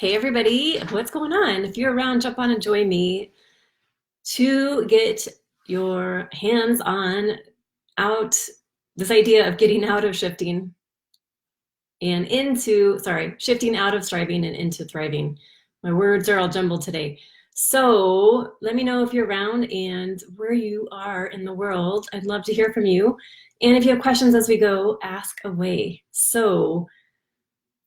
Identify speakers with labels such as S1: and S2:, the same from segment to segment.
S1: Hey everybody, what's going on? If you're around, jump on and join me to get your hands on out this idea of getting out of shifting and shifting out of striving and into thriving. My words are all jumbled today. So let me know if you're around and where you are in the world. I'd love to hear from you. And if you have questions as we go, ask away. So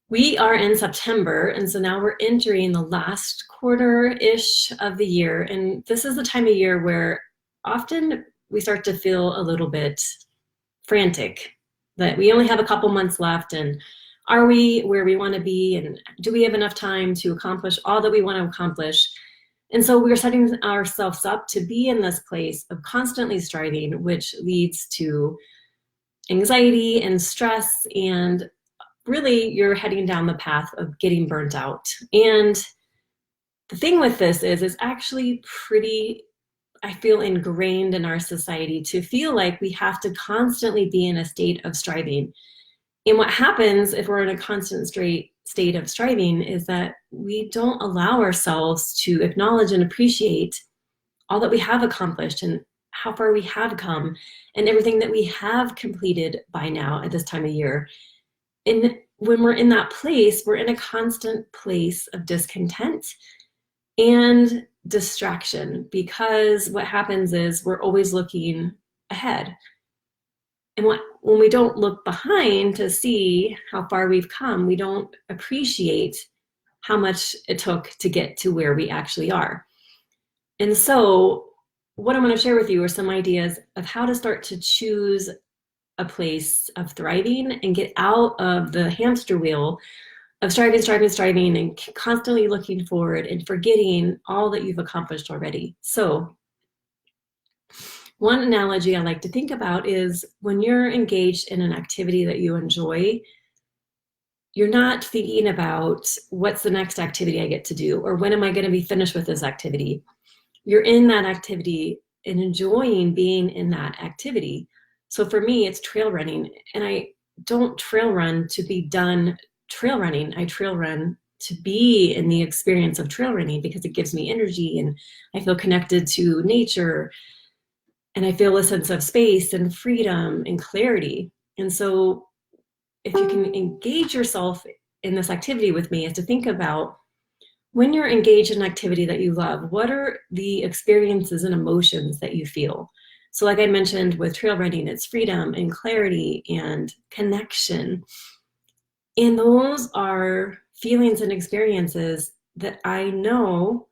S1: we are in September, and so now we're entering the last quarter-ish of the year. And this is the time of year where often we start to feel a little bit frantic, that we only have a couple months left, and are we where we want to be, and do we have enough time to accomplish all that we want to accomplish? And so we're setting ourselves up to be in this place of constantly striving, which leads to anxiety and stress, and really you're heading down the path of getting burnt out. And the thing with this is it's actually pretty, I feel, ingrained in our society to feel like we have to constantly be in a state of striving. And what happens if we're in a constant state of striving is that we don't allow ourselves to acknowledge and appreciate all that we have accomplished and how far we have come and everything that we have completed by now at this time of year. And when we're in that place, we're in a constant place of discontent and distraction, because what happens is we're always looking ahead. And when we don't look behind to see how far we've come, we don't appreciate how much it took to get to where we actually are. And so what I'm going to share with you are some ideas of how to start to choose a place of thriving and get out of the hamster wheel of striving and constantly looking forward and forgetting all that you've accomplished already. So one analogy I like to think about is when you're engaged in an activity that you enjoy, you're not thinking about what's the next activity I get to do, or when am I going to be finished with this activity. You're in that activity and enjoying being in that activity. So for me, it's trail running, and I don't trail run to be done trail running. I trail run to be in the experience of trail running because it gives me energy and I feel connected to nature and I feel a sense of space and freedom and clarity. And so if you can engage yourself in this activity with me, is to think about when you're engaged in an activity that you love, what are the experiences and emotions that you feel? So like I mentioned with trail running, it's freedom and clarity and connection. And those are feelings and experiences that I know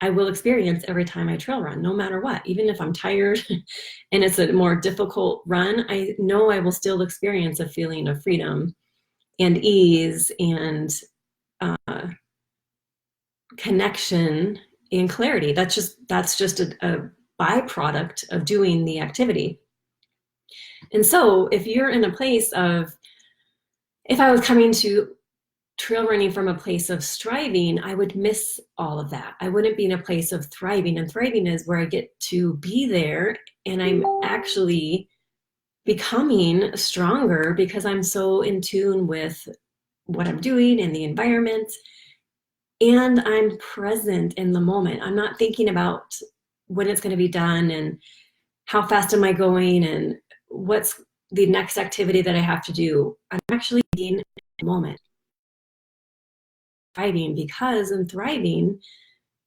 S1: I will experience every time I trail run, no matter what. Even if I'm tired and it's a more difficult run, I know I will still experience a feeling of freedom and ease and connection and clarity. That's just a byproduct of doing the activity. And so if you're in a place of, if I was coming to trail running from a place of striving, I would miss all of that. I wouldn't be in a place of thriving. And thriving is where I get to be there and I'm actually becoming stronger because I'm so in tune with what I'm doing and the environment. And I'm present in the moment. I'm not thinking about when it's going to be done and how fast am I going and what's the next activity that I have to do. I'm actually being in the moment. Thriving, because in thriving,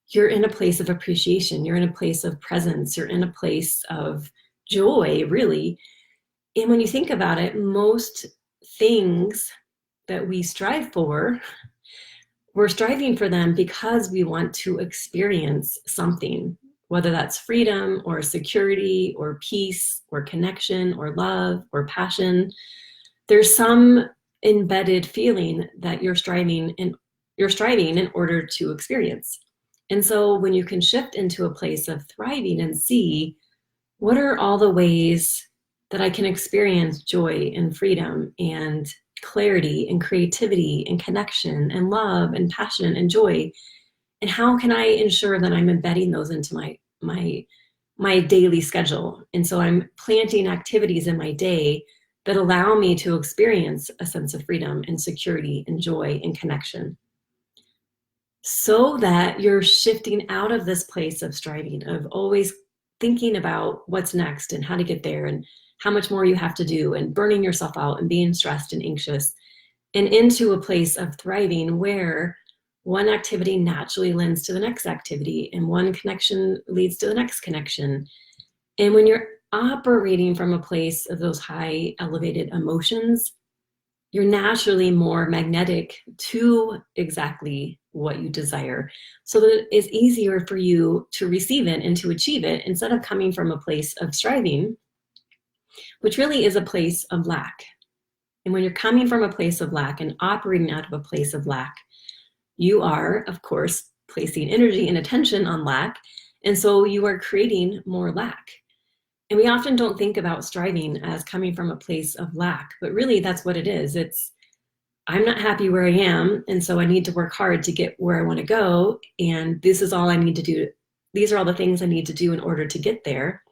S1: you're in a place of appreciation. You're in a place of presence. You're in a place of joy, really. And when you think about it, most things that we strive for, we're striving for them because we want to experience something, whether that's freedom or security or peace or connection or love or passion. There's some embedded feeling that you're striving in order to experience. And so when you can shift into a place of thriving and see what are all the ways that I can experience joy and freedom and clarity and creativity and connection and love and passion and joy, and how can I ensure that I'm embedding those into my daily schedule. And so I'm planting activities in my day that allow me to experience a sense of freedom and security and joy and connection. so that you're shifting out of this place of striving, of always thinking about what's next and how to get there and how much more you have to do and burning yourself out and being stressed and anxious, and into a place of thriving where one activity naturally lends to the next activity and one connection leads to the next connection. And when you're operating from a place of those high elevated emotions, you're naturally more magnetic to exactly what you desire, so that it's easier for you to receive it and to achieve it instead of coming from a place of striving, which really is a place of lack. And when you're coming from a place of lack and operating out of a place of lack, you are, of course, placing energy and attention on lack. And so you are creating more lack. And we often don't think about striving as coming from a place of lack, but really that's what it is. It's, I'm not happy where I am, and so I need to work hard to get where I want to go. And this is all I need to do. These are all the things I need to do in order to get there.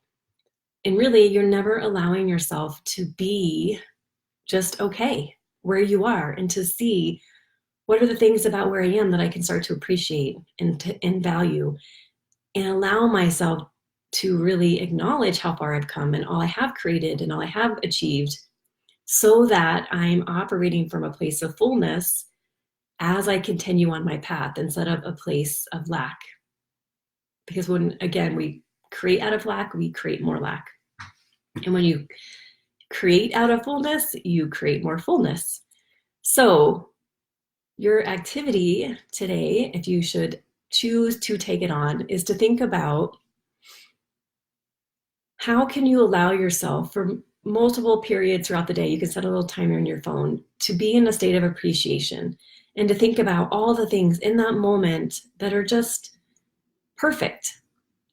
S1: And really, you're never allowing yourself to be just okay where you are and to see what are the things about where I am that I can start to appreciate and value, and allow myself to really acknowledge how far I've come and all I have created and all I have achieved, so that I'm operating from a place of fullness as I continue on my path instead of a place of lack. Because when, again, we create out of lack, we create more lack. And when you create out of fullness, you create more fullness. So your activity today, if you should choose to take it on, is to think about how can you allow yourself for multiple periods throughout the day, you can set a little timer on your phone, to be in a state of appreciation and to think about all the things in that moment that are just perfect.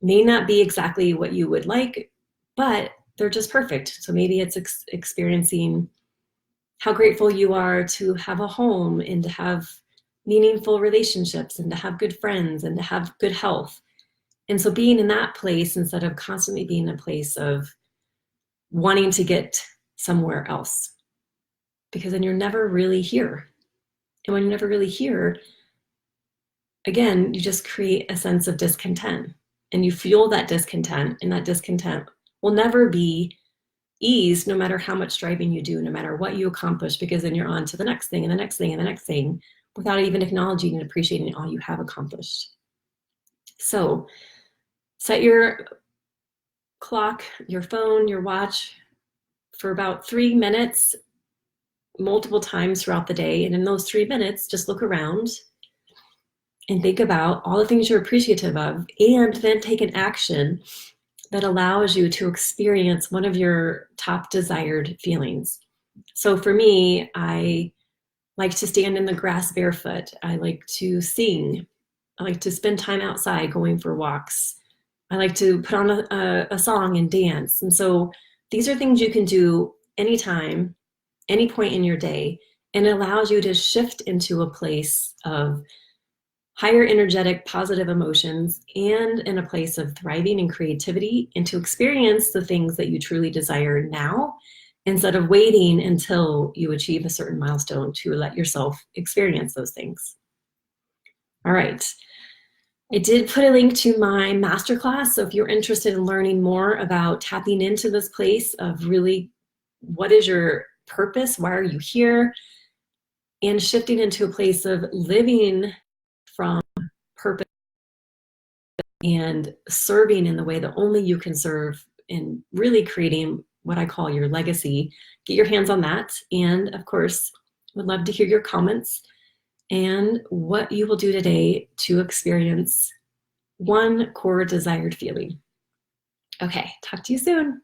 S1: May not be exactly what you would like, but they're just perfect. So maybe it's experiencing how grateful you are to have a home and to have meaningful relationships and to have good friends and to have good health. And so being in that place instead of constantly being in a place of wanting to get somewhere else, because then you're never really here. And when you're never really here, again, you just create a sense of discontent, and you fuel that discontent, and that discontent will never be eased no matter how much striving you do, no matter what you accomplish, because then you're on to the next thing and the next thing and the next thing without even acknowledging and appreciating all you have accomplished. So set your clock, your phone, your watch for about 3 minutes, multiple times throughout the day. And in those 3 minutes, just look around and think about all the things you're appreciative of, and then take an action that allows you to experience one of your top desired feelings. So for me, I like to stand in the grass barefoot. I like to sing. I like to spend time outside going for walks. I like to put on a song and dance. And so these are things you can do anytime, any point in your day, and it allows you to shift into a place of higher energetic, positive emotions, and in a place of thriving and creativity, and to experience the things that you truly desire now, instead of waiting until you achieve a certain milestone to let yourself experience those things. All right. I did put a link to my masterclass, so if you're interested in learning more about tapping into this place of really what is your purpose, why are you here, and shifting into a place of living from purpose and serving in the way that only you can serve, and really creating what I call your legacy, get your hands on that. And of course, would love to hear your comments and what you will do today to experience one core desired feeling. Okay, talk to you soon.